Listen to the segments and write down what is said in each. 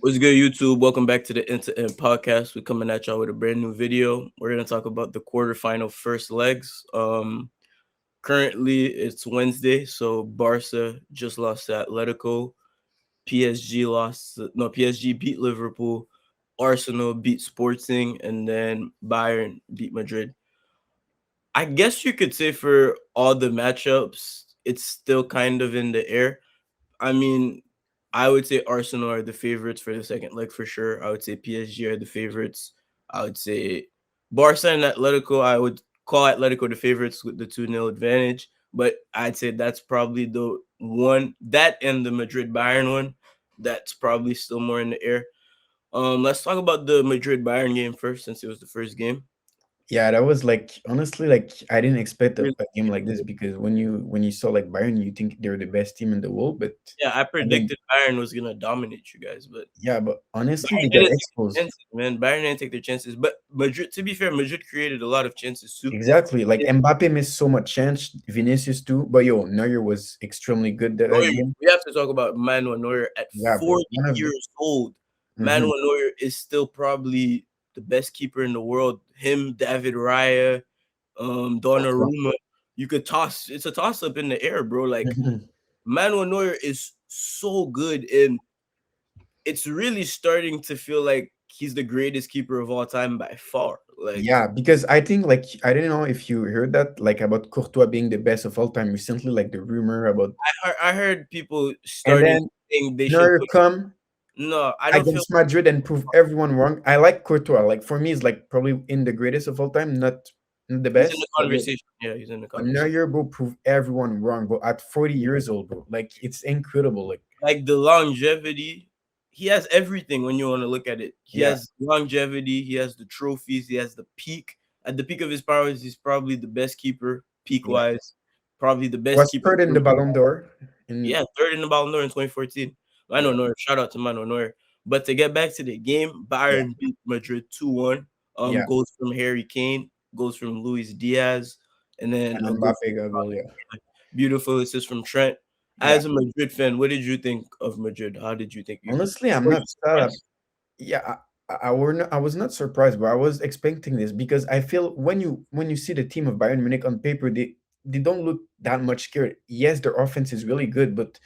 What's good, YouTube? Welcome back to the End to End podcast. We're coming at y'all with a brand new video. We're gonna talk about the quarterfinal first legs. Currently it's Wednesday, so Barca just lost to Atletico. PSG lost. No, PSG beat Liverpool. Arsenal beat Sporting, and then Bayern beat Madrid. I guess you could say for all the matchups, it's still kind of in the air. I mean, I would say Arsenal are the favorites for the second leg for sure. I would say PSG are the favorites. I would say Barca and Atletico. I would call Atletico the favorites with the 2-0 advantage, but I'd say that's probably the one that and the Madrid Bayern one. That's probably still more in the air. Let's talk about the Madrid Bayern game first, since it was the first game. Yeah, that was like honestly like I didn't expect a, Really a game like this good. because when you saw like Bayern, you think they're the best team in the world, but Yeah, I I mean, predicted Bayern was gonna dominate you guys, but yeah, but honestly, they Bayern got didn't take their exposed. chances, man. Bayern didn't take their chances. But Madrid, to be fair, Madrid created a lot of chances too. Exactly, like Yeah, Mbappe missed so much chance, Vinicius too, but yo, Neuer was extremely good that Neuer, game. we have to talk about Manuel Neuer at Yeah, bro, 40 one of the. years old. Mhm. Manuel Neuer is still probably the best keeper in the world. Him, David Raya, Courtois. Donnarumma. You could toss. It's a toss up in the air, bro. Like Mhm. Manuel Neuer is so good, and it's really starting to feel like he's the greatest keeper of all time by far. Like Yeah, because I think like I don't know if you heard that like about Courtois being the best of all time recently, like the rumor about, I heard people and starting then saying they should Neuer put. come No, I don't feel against Madrid and prove everyone wrong. I like Courtois. Like for me, it's like probably in the greatest of all time, not the he's in the best, but yo, conversation. Yeah, he's in the but conversation. Neuer bro prove everyone wrong, bro. At 40 years old, bro, like it's incredible. Like Like the longevity, he has everything when you want to look at it. He yeah, has longevity, he has the trophies, he has the peak. At the peak of his powers, he's probably the best keeper, peak yeah. wise. Probably the best Was keeper. third in the Ballon d'Or, and Yeah, third in the Ballon d'Or in 2014. Mano yeah, Neuer, shout out to Mano Neuer. But to get back to the game, yeah, Bayern beat Madrid 2-1. yeah. Goals from Harry Kane, goals from Luis Diaz, and then a And goal Mbappe got goal. Yeah, from beautiful assist from Trent. yeah. As a Madrid fan, what did you think of Madrid? How did you think you Honestly, I'm were you not sad. surprised? Yeah, I was not surprised, but I was expecting this because I feel when you see the team of Bayern Munich on paper, they don't look that much scared. Yes, their offense is really good, but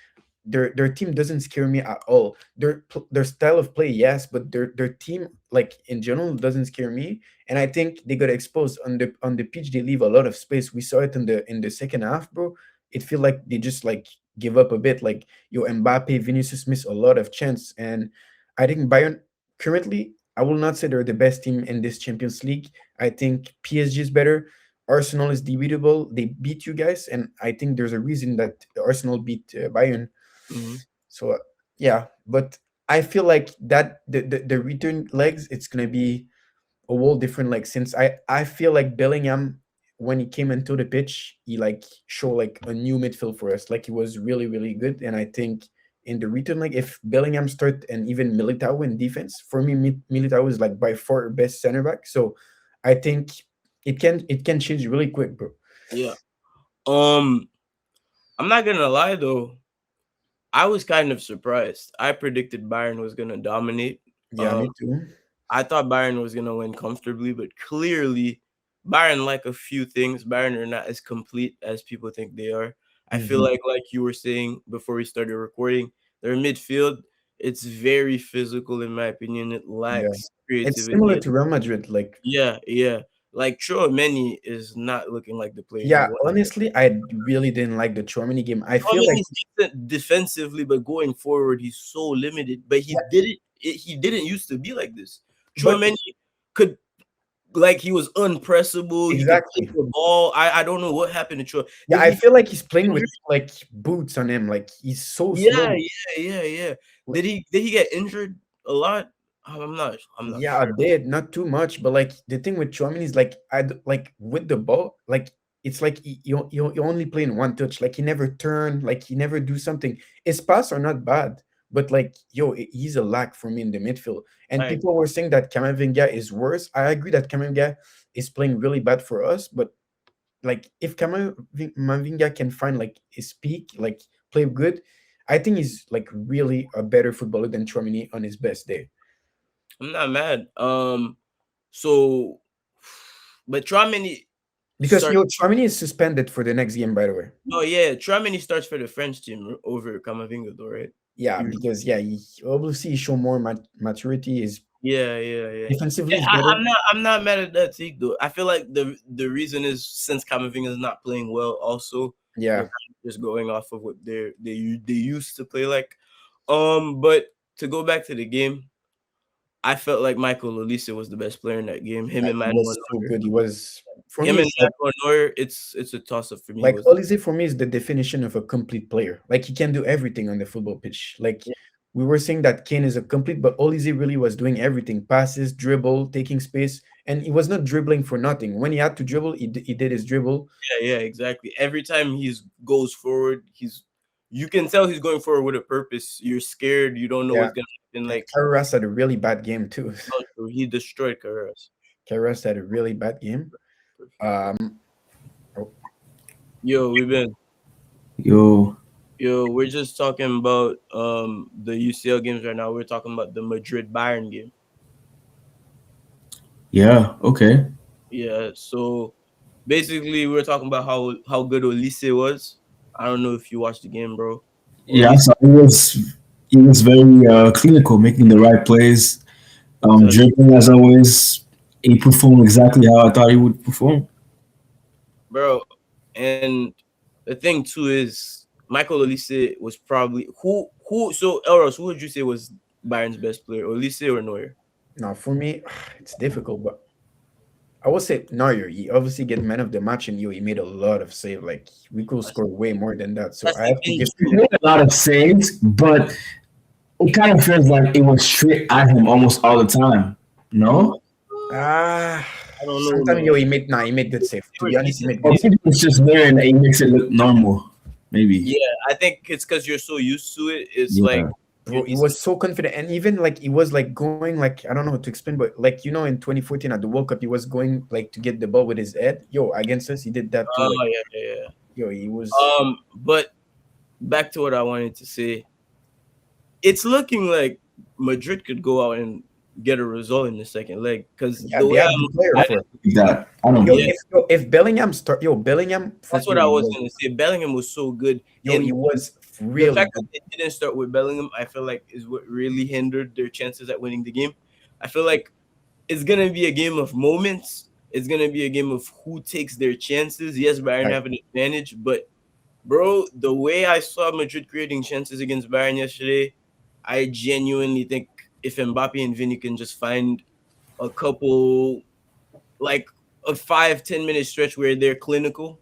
their team doesn't scare me at all. Their style of play, yes, but their team like in general doesn't scare me. And I think they got exposed on the pitch. They leave a lot of space. We saw it in the second half, bro. It feel like they just like give up a bit. Like yo, Mbappe, Vinicius miss a lot of chance, and I think Bayern currently, I will not say they're the best team in this Champions League. I think PSG is better. Arsenal is debatable. They beat you guys, and I think there's a reason that Arsenal beat Bayern. Hmm. So yeah, but I feel like that the return legs, it's gonna be a whole different leg since I feel like Bellingham when he came into the pitch, he like showed like a new midfield for us. Like he was really really good, and I think in the return leg, if Bellingham start and even Militao in defense, for me Militao is like by far best center back. So I think it can change really quick, bro. Yeah. Um, I'm not gonna lie though. I was kind of surprised. I predicted Bayern was gonna dominate. Yeah, Um, me too. I thought Bayern was gonna win comfortably, but clearly Bayern like a few things. Bayern are not as complete as people think they are. I feel Hmm. like you were saying before we started recording, their midfield, it's very physical in my opinion. It Yeah, lacks it's similar creativity. to Real Madrid. Like Yeah, yeah. Like Many is not looking like the player he yeah, was. honestly, I really didn't like the Chouameni game. I feel like He's decent defensively, but going forward, he's so limited. But yeah, he didn't used to be like this. but Chouameni could like he was unpressable. He could take exactly. the ball. I don't know what happened to Chouameni. Yeah, Did I he feel like he's get playing with injured? like boots on him. Like he's so Yeah, slow. yeah. Like, Did he get injured a lot? I'm not yeah, I sure. did not too much, but like the thing with Chouamini is like like with the ball, like it's like you only play in one touch. Like he never turn, like he never do something. His pass are not bad, but like yo, he's a lack for me in the midfield. And I people were saying that Kamavinga is worse. I agree that Kamavinga is playing really bad for us, but like if Kamavinga can find like his peak, like play good, I think he's like really a better footballer than Chouamini on his best day. I'm not mad. So, but Tramini Because start. Chouamini is suspended for the next game, by the way. No, yeah, Tramini starts for the French team over Camavinga, though, right? Yeah, You, because yeah, he obviously he show more maturity. Is yeah. defensively Yeah, is better. I'm not mad at that take though. I feel like the reason is since Camavinga is not playing well. Also, we're Yeah, kind of just going off of what they used to play like. But to go back to the game, I felt like Michael Olise was the best player in that game. Him yeah, and he Manuel was so Neuer. good. He was for Him me. and It's like Manuel Neuer. It's a toss up for me. Who like was Olise for me is the definition of a complete player. Like he can do everything on the football pitch. Like yeah, we were saying that Kane is a complete, but Olise really was doing everything: passes, dribble, taking space, and he was not dribbling for nothing. When he had to dribble, he did his dribble. yeah, exactly. Every time he's goes forward, you can tell he's going forward with a purpose. You're scared. You don't know Yeah, what's gonna happen. and Like Carras had a really bad game too. no, he destroyed Carreras. Carras had a really bad game. Um, oh, Yo, we've been Yo, Yo, we're just talking about the UCL games right now. We're talking about the Madrid Bayern game. yeah, okay. Yeah, so basically we're talking about how good Olise was. I don't know if you watched the game, bro. Yeah, Olise so he was very clinical, making the right plays, exactly, dribbling as always. He performed exactly how I thought he would perform. bro. And the thing too is Michael Olise was probably who so Elrozz, who would you say was Bayern's best player, Olise or Neuer? now for me, it's difficult, but I would say Neuer. He obviously get man of the match, and he made a lot of save. Like we could That's, score way more than that. So that's I the have to thing give He too. made a lot of saves, but it kind of feels like it was straight at him almost all the time. No? ah. I don't know, Sometimes man. he made good save. They To were be honest, he decent made Or good save. maybe it's just there and he makes it look normal. Maybe. Yeah, I think it's because you're so used to it. It's like Yeah. you're Bro, he decent. was so confident, and even like he was like going like I don't know how to explain, but like in 2014 at the World Cup, he was going like to get the ball with his head. Yo, against us, he did that too. Oh Like yeah. yo, he was But back to what I wanted to say. It's looking like Madrid could go out and get a result in the second leg because yeah, the they way have I'm the looking player I at for it, it. don't believe that. I don't Yo, yeah, believe. if Bellingham start, yo, Bellingham that's first, what I was gonna say. Bellingham was so good, he and was the really fact that good. they didn't start with Bellingham, I feel like, is what really hindered their chances at winning the game. I feel like it's gonna be a game of moments. It's gonna be a game of who takes their chances. Yes, Bayern Like, have an advantage, but bro, the way I saw Madrid creating chances against Bayern yesterday, I genuinely think if Mbappe and Vini can just find a couple, like a 5-10 minute stretch where they're clinical,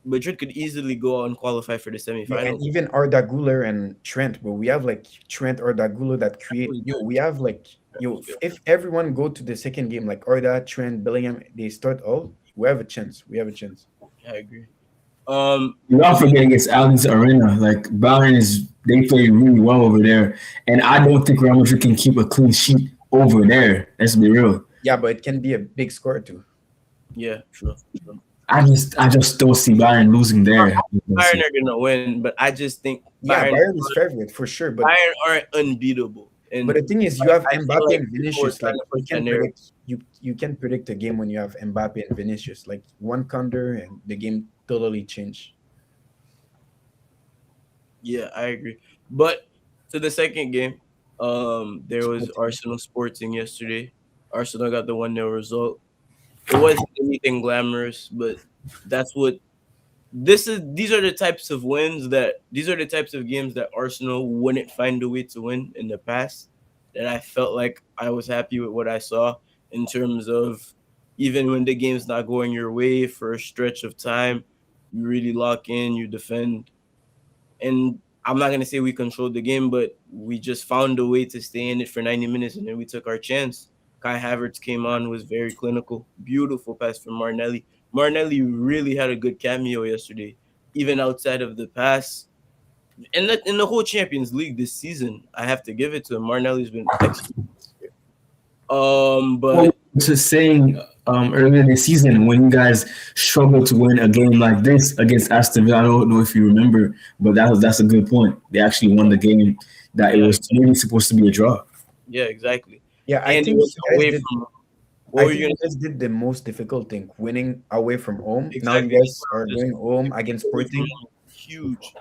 Madrid could easily go on and qualify for the yo, and semifinals. even Arda Güler and Trent, but we have like Trent, Arda Güler that That create. was Yo, good. we have like That yo, was good. if everyone go to the second game like Arda, Trent, Bellingham, they start all. We have a chance. We have a chance. I agree. You're not forgetting it's Allianz Arena. Like Bayern is, they play really well over there, and I don't think Real Madrid can keep a clean sheet over there. Let's be real. Yeah, but it can be a big score too. Yeah, true. I just don't see Bayern losing there. Bayern are gonna win, but I just think Yeah, Bayern is favorite for sure, Bayern aren't unbeatable. but And the thing is, you have I feel Mbappe like and people are Vinicius. trying Like to push that narrative. you can predict a game when you have Mbappe and Vinicius. Like one counter and the game totally change. Yeah, I agree. But to the second game, there was Sporting. Arsenal Sporting yesterday. Arsenal got the 1-0 result. It wasn't anything glamorous, but that's what these are the types of wins that these are the types of games that Arsenal wouldn't find a way to win in the past. That I felt like I was happy with what I saw in terms of even when the game's not going your way for a stretch of time, you really lock in, you defend, and I'm not gonna say we controlled the game, but we just found a way to stay in it for 90 minutes, and then we took our chance. Kai Havertz came on, was very clinical, beautiful pass from Martinelli. Martinelli really had a good cameo yesterday, even outside of the pass. And in the whole Champions League this season, I have to give it to him. Martinelli's been excellent this year. Well, But just saying earlier this season when you guys struggled to win a game like this against Aston Villa. I don't know if you remember, but that's a good point. They actually won the game that it Yeah, was really supposed to be a draw. yeah, exactly. Yeah, I And it think was you guys away did. from. What I were you think gonna you guys did the most difficult thing, winning away from home. Now you exactly? That's guys what are I'm just going home against away from Sporting. home is huge.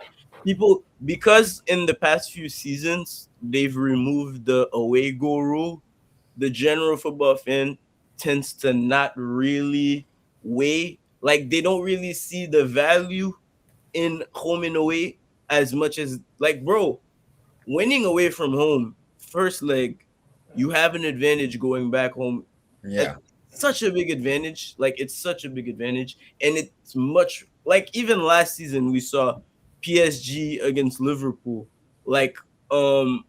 People because in the past few seasons they've removed the away goal rule. The general football fan tends to not really weigh like they don't really see the value in home and away as much as like bro, winning away from home first leg, you have an advantage going back home. It's Yeah, such a big advantage. Like it's such a big advantage, and it's much like even last season we saw PSG against Liverpool. Like um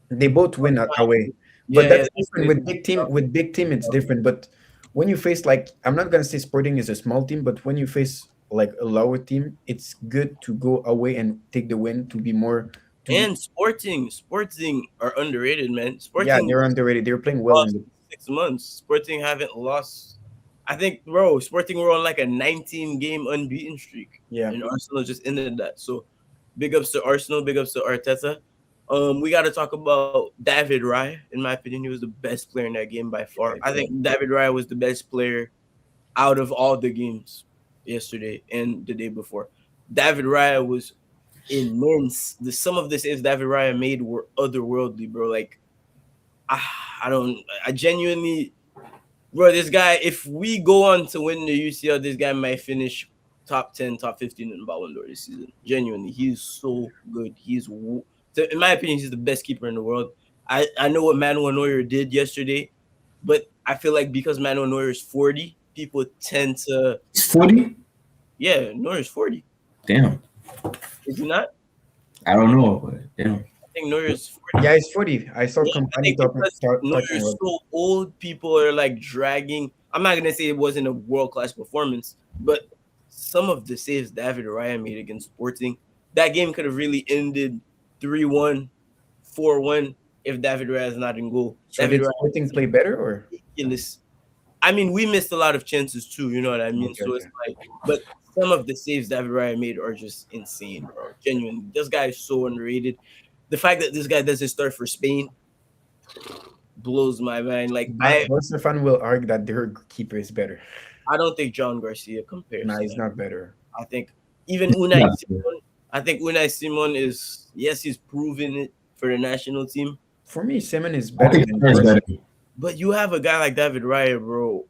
they both win away, but yeah, yeah, that's that's different it. with big team. With big team, it's different. But when you face like, I'm not gonna say Sporting is a small team, but when you face like a lower team, it's good to go away and take the win to be more to be. And Sporting are underrated, man. Yeah, Sporting they're underrated. They're playing well in lost the. in 6 months. Sporting haven't lost. I think, bro, Sporting were on like a 19 game unbeaten streak, Yeah, and Arsenal just ended that. So, big ups to Arsenal, big ups to Arteta. We got to talk about David Raya. In my opinion, he was the best player in that game by far. yeah, I think David Raya was the best player out of all the games yesterday and the day before. David Raya was immense. The some of the saves David Raya made were otherworldly, bro. Like I don't, I genuinely, bro. This guy, if we go on to win the UCL, this guy might finish top 10, top 15 in Ballon d'Or this season. Genuinely, he's so good. In my opinion, he's the best keeper in the world. I know what Manuel Neuer did yesterday, but I feel like because Manuel Neuer is 40, people tend to, It's 40. yeah, Neuer is 40. Damn, Is he not? I don't know, but damn. I think Neuer is 40. yeah. It's 40. I saw Yeah, I company think because talking Neuer's about. so old, people are like dragging. I'm not gonna say it wasn't a world class performance, but some of the saves David Raya made against Sporting, that game could have really ended 3-1, 4-1 if David Raya is not in goal. So David did Raya Sporting is play better or? ridiculous. I mean, we missed a lot of chances too. You know what I mean? Okay, So it's okay. like, but some of the saves David Raya made are just insane, bro. Genuinely, this guy is so underrated. The fact that this guy doesn't start for Spain blows my mind. Like Barca fan will argue that their keeper is better. I don't think John Garcia compares Nah, to he's him. not better. I think even Unai Yeah, Simon. I think Unai Simon is yes, he's proven it for the national team. For me, Simon is I better think than Neuer is Garcia. better. But you have a guy like David Raya, bro.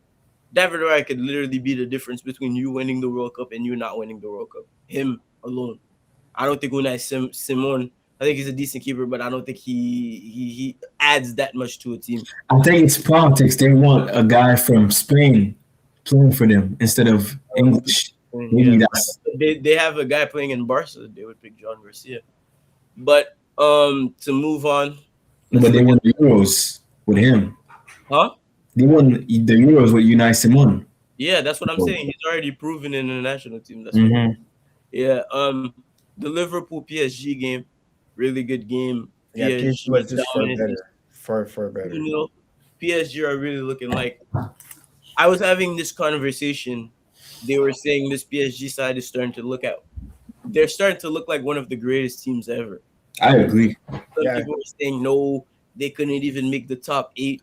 David Raya could literally be the difference between you winning the World Cup and you not winning the World Cup. Him alone. I don't think Simon. I think he's a decent keeper, but I don't think he adds that much to a team. I think it's politics. They want a guy from Spain playing for them instead of English. Yeah, Maybe that's. they have a guy playing in Barca. They would pick John Garcia. But to move on, let's But they look at won the Euros with him. huh? They won the Euros with Unai Simon. Yeah, that's what I'm saying. He's already proven in the national team. That's what. Mm-hmm. Yeah. The Liverpool PSG game, really good game. Yeah, PSG PSG was just far dominated better. Far better. 2-0. PSG are really looking like. I was having this conversation. They were saying this PSG side is starting to look at. They're starting to look like one of the greatest teams ever. I agree. Some Yeah, people were saying no, they couldn't even make the top 8.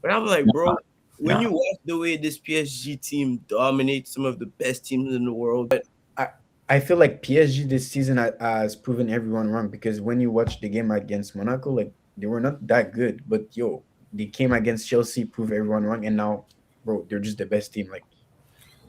But I'm like, bro, when Nah. you watch the way this PSG team dominates some of the best teams in the world, I I feel like PSG this season has proven everyone wrong because when you watch the game against Monaco, like they were not that good, but yo, they came against Chelsea, prove everyone wrong, and now, bro, they're just the best team. Like,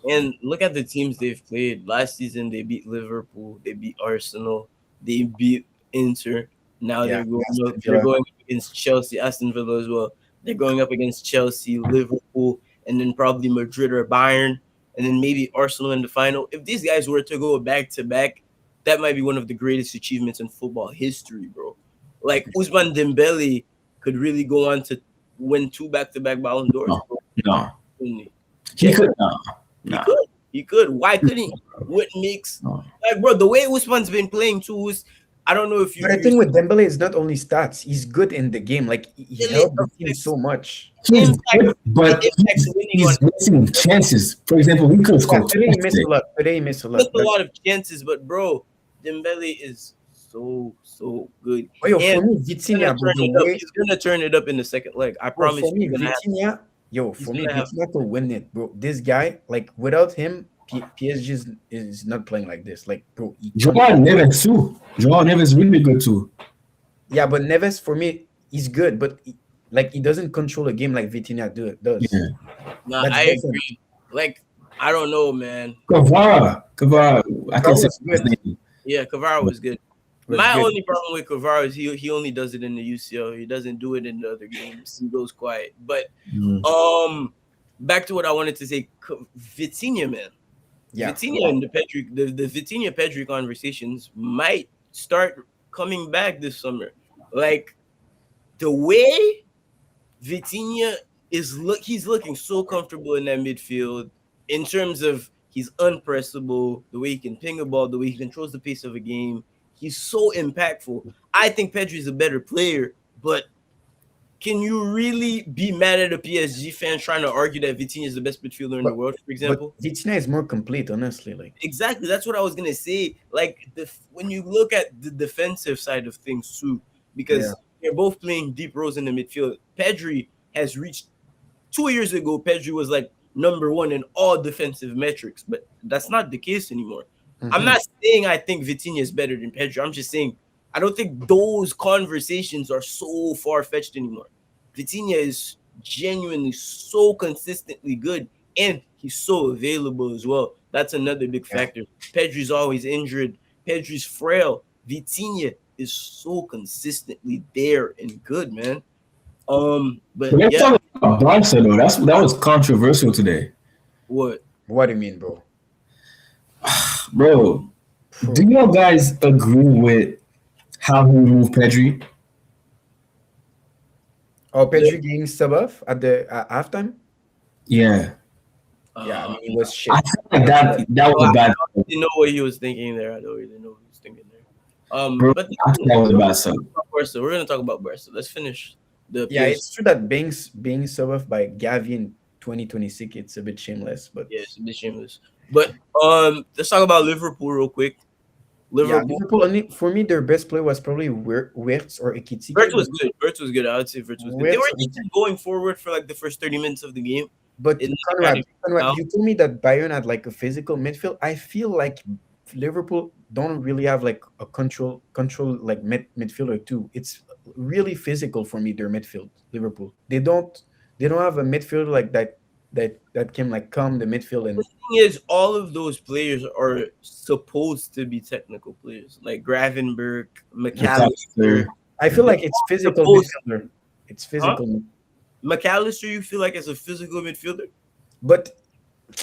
and look at the teams they've played. Last season, they beat Liverpool, they beat Arsenal, they beat Inter. Now yeah, up, Aston they're Villa. going up against Chelsea, Aston Villa as well. They're going up against Chelsea, Liverpool, and then probably Madrid or Bayern, and then maybe Arsenal in the final. If these guys were to go back to back, that might be one of the greatest achievements in football history, bro. Like Ousmane Dembele could really go on to win 2 back-to-back Ballon d'Ors, No, bro. no. Genuinely. He could. No, He no, could. He could. Why couldn't he? What makes no. like bro, the way Usman's been playing too is I don't know if But I you're think with Dembele, it's not only stats. He's good in the game. Like he still helped the team affects so much. He's impact. good, It but impacts winning on he's missing chances. For example, he could have Yeah, scored today he twice missed today. a lot. Today he missed a missed lot. a That's lot of chances, but bro, Dembele is so good, oh yo, and for me, he's gonna Vitinha, bro, turn the it up. way He's gonna turn it up in the second leg. I bro, promise for you, me, Vitinha, yo, he's for me, gonna have Vitinha to win it, bro. This guy, like without him, PSG is not playing like this. Like, bro, he Joao controls. Neves too. Joao Neves is really good too. Yeah, but Neves for me, he's good, but like he doesn't control a game like Vitinha does. Yeah. Nah, That's I different. agree. Like, I don't know, man. Kavara. I can Kavara say was his good. name. Yeah, Cavaro was good. Was My good. only problem with Cavaro is he only does it in the UCL. He doesn't do it in the other games. He goes quiet. But Mm. back to what I wanted to say. Vitinha, man. Yeah. Vitinha Wow. and the Vitinha Pedri conversations might start coming back this summer. Like the way Vitinha he's looking so comfortable in that midfield in terms of he's unpressable, the way he can ping a ball, the way he controls the pace of a game. He's so impactful. I think Pedri's a better player, but can you really be mad at a PSG fan trying to argue that Vitinha is the best midfielder in the But world, for but example? Vitinha is more complete, honestly. Like Exactly. That's what I was gonna say. Like when you look at the defensive side of things too, yeah. because they're both playing deep roles in the midfield. Pedri has reached 2 years ago. Pedri was like number one in all defensive metrics, but that's not the case anymore. I'm Hmm. not saying I think Vitinha is better than Pedri. I'm just saying I don't think those conversations are so far fetched anymore. Vitinha is genuinely so consistently good and he's so available as well. That's another big Yeah. factor. Pedri's always injured. Pedri's frail. Vitinha is so consistently there and good, man. But But let's yeah, talk about Barca though. That was controversial today, what? What do you mean, bro? bro. Do Bro. you guys agree with how he removed Pedri? Oh, The Pedri getting sub off at the halftime? Yeah, Yeah, I uh, mean it was I shit. feel like that no, was I a bad, don't really know what he was thinking there. I don't really know what he was thinking there. bro. But I feel that was a bad sub. Barca, we're gonna talk about Barca. Let's finish the Yeah, PSG. it's true that being sub off by Gavi in 2026, it's a bit shameless, but Yeah, it's a bit shameless. But let's talk about Liverpool real quick. yeah, Liverpool. Liverpool only for me their best player was probably Wirtz or Vert Ekitike, was but good. Vert was good. I would say Vert was good. They Wirtz were or decent going forward for like the first 30 minutes of the game. But And then they kind Conrad, of Conrad, out. you told me that Bayern had like a physical midfield. I feel like Liverpool don't really have like a control like midfielder too. It's really physical for me. Their midfield, Liverpool. They don't have a midfielder like that can like calm the midfield The and thing is, all of those players are supposed to be technical players, like Gravenberg, McAllister. McAllister. I feel They're like it's all physical supposed, midfielder. It's huh? physical, McAllister, you feel like as a physical midfielder? but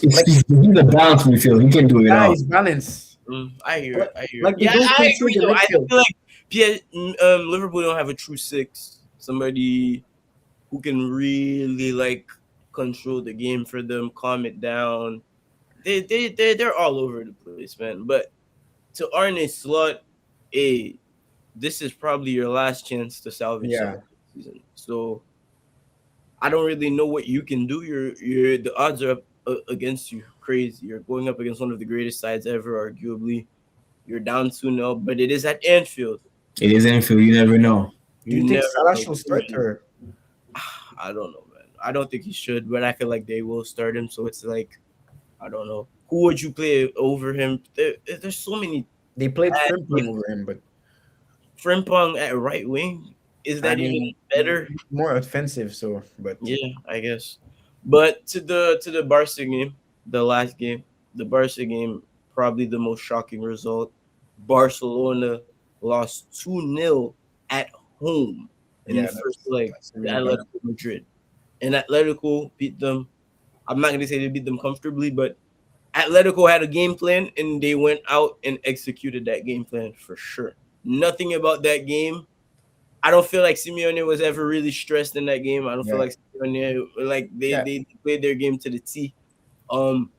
It's like he's a balance midfield. He can do it yeah, all. it's balance. I hear Like, it. I hear it. like they Yeah, don't I control agree the though. I midfield. feel like Liverpool don't have a true six, somebody who can really like control the game for them, calm it down. They're all over the place, man. But to Arne Slot, a this is probably your last chance to salvage something Yeah, this season. So I don't really know what you can do. You're the odds are up against you. Crazy. You're going up against one of the greatest sides ever, arguably. You're down 2-0, but it is at Anfield. It is infield. You never know. do You you think never Salah know. should start or? I don't know, man. I don't think he should, but I feel like they will start him. So it's like I don't know. Who would you play over him? There's so many They played bad Frimpong teams. over him, but Frimpong at right wing. Is I that even mean better? more offensive. So, but Yeah, I guess. But to the Barca game, the last game, the Barca game, probably the most shocking result. Barcelona lost 2-0 at home in the yeah, first leg that's a to really bad. Atletico Madrid. And Atletico beat them. I'm not gonna say they beat them comfortably, but Atletico had a game plan and they went out and executed that game plan for sure. Nothing about that game. I don't feel like Simeone was ever really stressed in that game. I don't feel Yeah, like Simeone like they yeah, they played their game to the T. Um,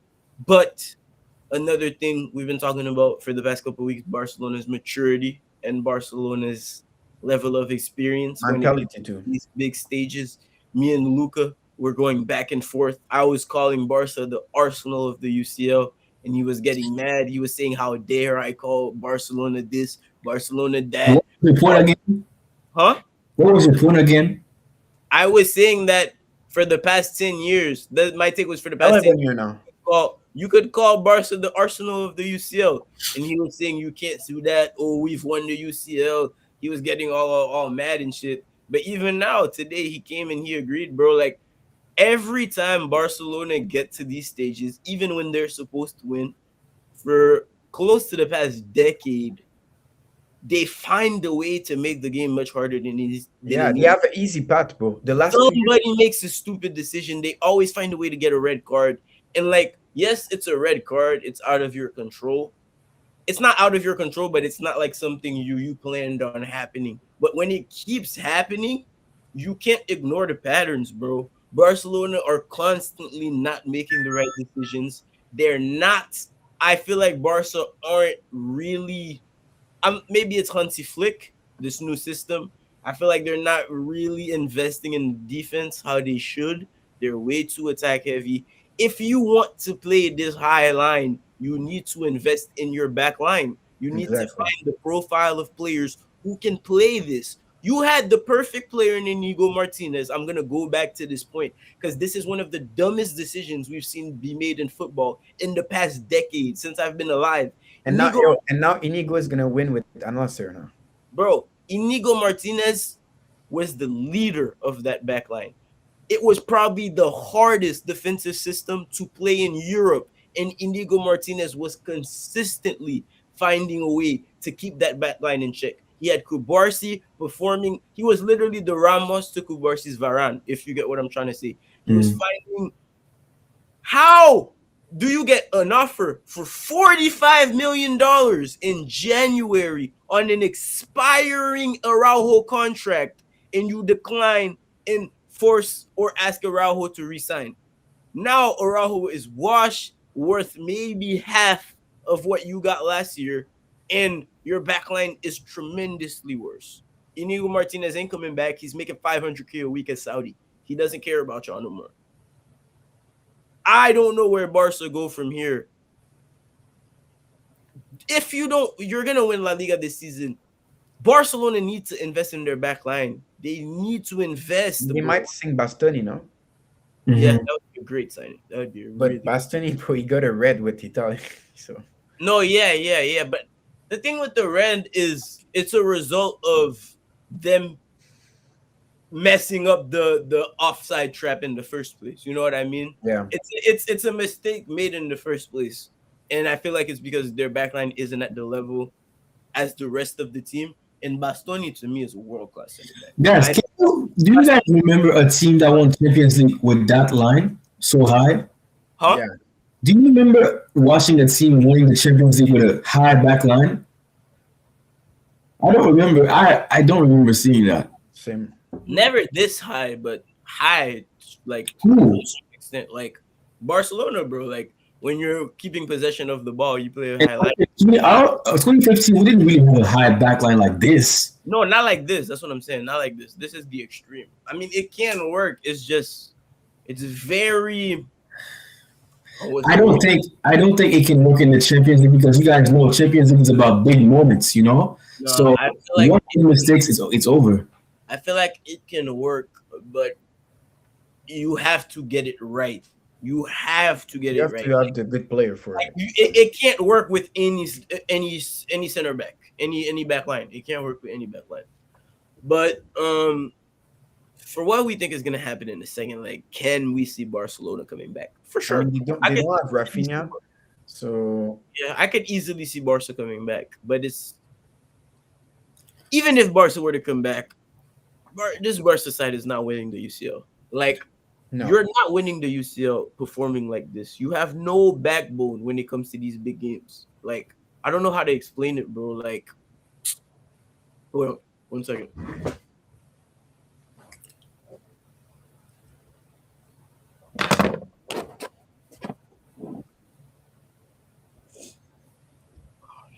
but another thing we've been talking about for the past couple of weeks, Barcelona's maturity. and Barcelona's level of experience when it mentality comes too. to these big stages. Me and Luca were going back and forth. I was calling Barca the Arsenal of the UCL, and he was getting mad. He was saying, "How dare I call Barcelona this, Barcelona that?" What was your point again? Huh? What was your point again? I was saying that for the past 10 years, that my take was for the past 10 years, 11 year now. you could call Barca the Arsenal of the UCL. And he was saying you can't do that. Oh, we've won the UCL. He was getting all mad and shit. But even now, today he came and he agreed, bro. Like every time Barcelona get to these stages, even when they're supposed to win, for close to the past decade, they find a way to make the game much harder than it is than Yeah, it they needs. have an easy path, bro. The last 2 years, Somebody makes a stupid decision, they always find a way to get a red card. And like, yes, it's a red card, it's out of your control. It's not out of your control, but it's not like something you planned on happening. But when it keeps happening, you can't ignore the patterns, bro. Barcelona are constantly not making the right decisions. They're not. I feel like Barca aren't really maybe it's Hansi Flick, this new system. I feel like they're not really investing in defense how they should. They're way too attack heavy. If you want to play this high line, you need to invest in your back line. You need to exactly. find the profile of players who can play this. You had the perfect player in Inigo Martinez. I'm going to go back to this point because this is one of the dumbest decisions we've seen be made in football in the past decade since I've been alive. And now, Inigo yo, and now Inigo is gonna win with Al Nassr now. Bro, Inigo Martinez was the leader of that back line. It was probably the hardest defensive system to play in Europe, and Inigo Martinez was consistently finding a way to keep that back line in check. He had Kubarsi performing. He was literally the Ramos to Kubarsi's Varane, if you get what I'm trying to say. He was Mm. finding how do you get an offer for $45 million in January on an expiring Araujo contract and you decline and force or ask Araujo to resign? Now Araujo is washed, worth maybe half of what you got last year, and your backline is tremendously worse. Inigo Martinez ain't coming back. He's making 500K a week at Saudi. He doesn't care about y'all no more. I don't know where Barca go from here. If you don't, you're gonna win La Liga this season. Barcelona need to invest in their back line. They need to invest, They bro. might sing Bastoni, no? Yeah, Mhm. that would be a great signing. That would be a But really Bastoni, bro, he got a red with Italy. So no, yeah. But the thing with the Rand is it's a result of them messing up the offside trap in the first place. You know what I mean? yeah. It's a mistake made in the first place. And I feel like it's because their backline isn't at the level as the rest of the team. And Bastoni to me is a world class center back. Guys, do you guys remember a team that won Champions League with that line so high? Huh? Yeah. Do you remember watching a team winning the Champions League with a high back line? I don't remember. I don't remember seeing that. Same. Never this high, but high like to Who? a certain extent. Like Barcelona, bro. Like when you're keeping possession of the ball, you play a And high line. 2015, we didn't really have a high back line like this. No, not like this. That's what I'm saying. Not like this. This is the extreme. I mean, it can work. It's just, it's very. I don't think it can work in the Champions League because you guys know Champions League is about big moments, you know. No, So I feel like one mistakes, it's over. I feel like it can work, but you have to get it right. You have to get You it have right. to have the good player for Like it. it can't work with any center back, any back line. It can't work with any back line. But for what we think is gonna happen in the second leg, can we see Barcelona coming back? For I sure. mean, they don't I they could don't have easily see Rafinha, so Yeah, I could easily see Barca coming back, but it's even if Barca were to come back, this Barca side is not winning the UCL. Like no. you're not winning the UCL performing like this. You have no backbone when it comes to these big games. Like I don't know how to explain it, bro. Like, hold on, 1 second.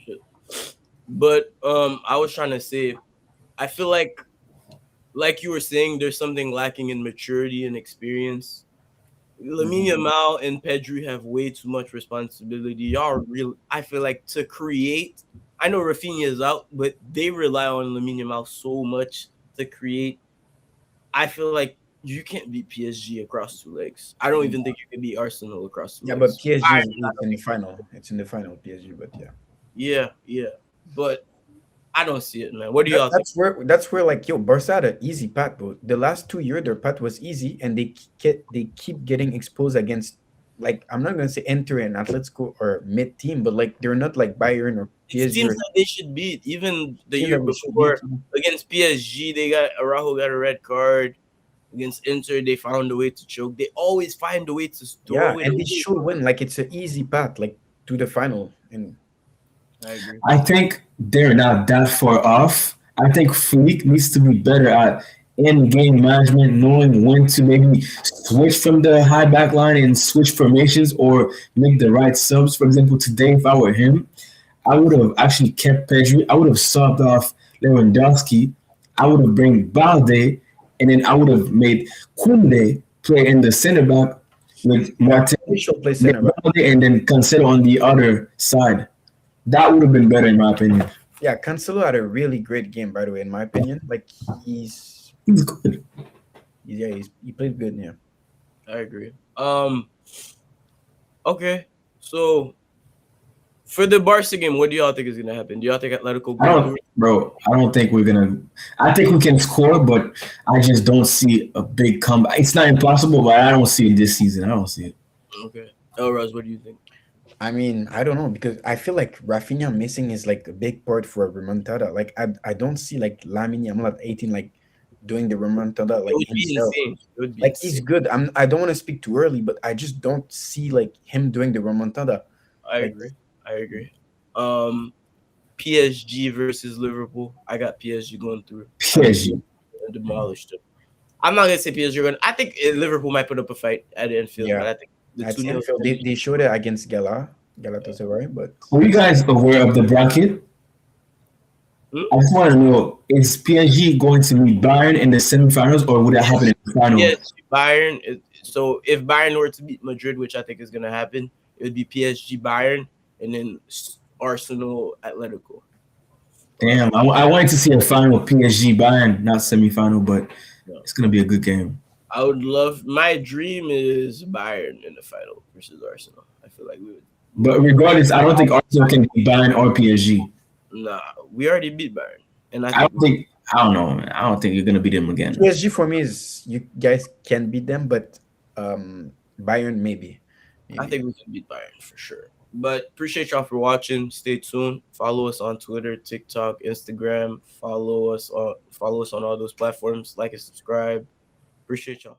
Shit. But I was trying to say, I feel like you were saying, there's something lacking in maturity and experience. Lamine Mhm. Yamal and Pedri have way too much responsibility. Y'all are real. I feel like to create. I know Rafinha is out, but they rely on Lamine Yamal so much to create. I feel like you can't beat PSG across two legs. I don't even think you can beat Arsenal across two Yeah, but legs. PSG is it's in the final. It's in the final, PSG. But yeah, Yeah, yeah, but I don't see it, man. What do that, y'all think? that's where like yo Barca had an easy path, bro. The last 2 years their path was easy, and they keep getting exposed against, like, I'm not gonna say Inter and Atletico or mid team, but like they're not like Bayern or It's PSG teams or that they should beat. Even the team year that we should beat. before against PSG, they got Araujo got a red card. Against Inter, they found a way to choke. They always find a way to Yeah, throw it and they away. should win. Like it's an easy path, like to the final. And I agree. I think they're not that far off. I think Fleek needs to be better at in-game management, knowing when to maybe switch from the high back line and switch formations or make the right subs. For example, today, if I were him, I would have actually kept Pedri. I would have subbed off Lewandowski. I would have bring Balde, and then I would have made Kunde play in the center back with yeah, Martin, they should play then center back. Balde, and then Cancelo on the other side. That would have been better in my opinion. Yeah, Cancelo had a really great game, by the way, in my opinion. Like he's He's good. yeah, he played good. Yeah. I agree. Okay. So for the Barca game, what do y'all think is gonna happen? Do y'all think Atletico I go don't, through? bro. I don't think we're gonna. I think we can score, but I just don't see a big comeback. It's not impossible, but I don't see it this season. I don't see it. Okay. Elrozz, what do you think? I mean, I don't know because I feel like Rafinha missing is like a big part for a remontada. Like I don't see like Lamine Yamal at 18 like doing the remontada It like would be himself. insane. It would be Like he's insane. good. I don't want to speak too early, but I just don't see like him doing the remontada. I Like agree. I agree. Um, PSG versus Liverpool. I got PSG going through. I think PSG. they're demolished them. I'm not gonna say PSG are going. I think Liverpool might put up a fight at Anfield, yeah, but I think the at 2-0 is Anfield gonna be. they showed it against Galatasaray, but Were you guys aware of the bracket? Hmm? I just want to know: is PSG going to meet Bayern in the semifinals, or would that happen in the final? PSG Bayern. So if Bayern were to beat Madrid, which I think is gonna happen, it would be PSG Bayern and then Arsenal Atletico. Damn, I wanted to see a final PSG Bayern, not semifinal, but No. it's gonna be a good game. I would love. My dream is Bayern in the final versus Arsenal. I feel like we would. But regardless, I don't think Arsenal can beat Bayern or PSG. Nah, we already beat Bayern, and I I think don't think. I don't know. Man. I don't think you're gonna beat them again. PSG for me is you guys can beat them, but Bayern maybe, I maybe. think we can beat Bayern for sure. But appreciate y'all for watching. Stay tuned. Follow us on Twitter, TikTok, Instagram. Follow us on all those platforms. Like and subscribe. Appreciate y'all.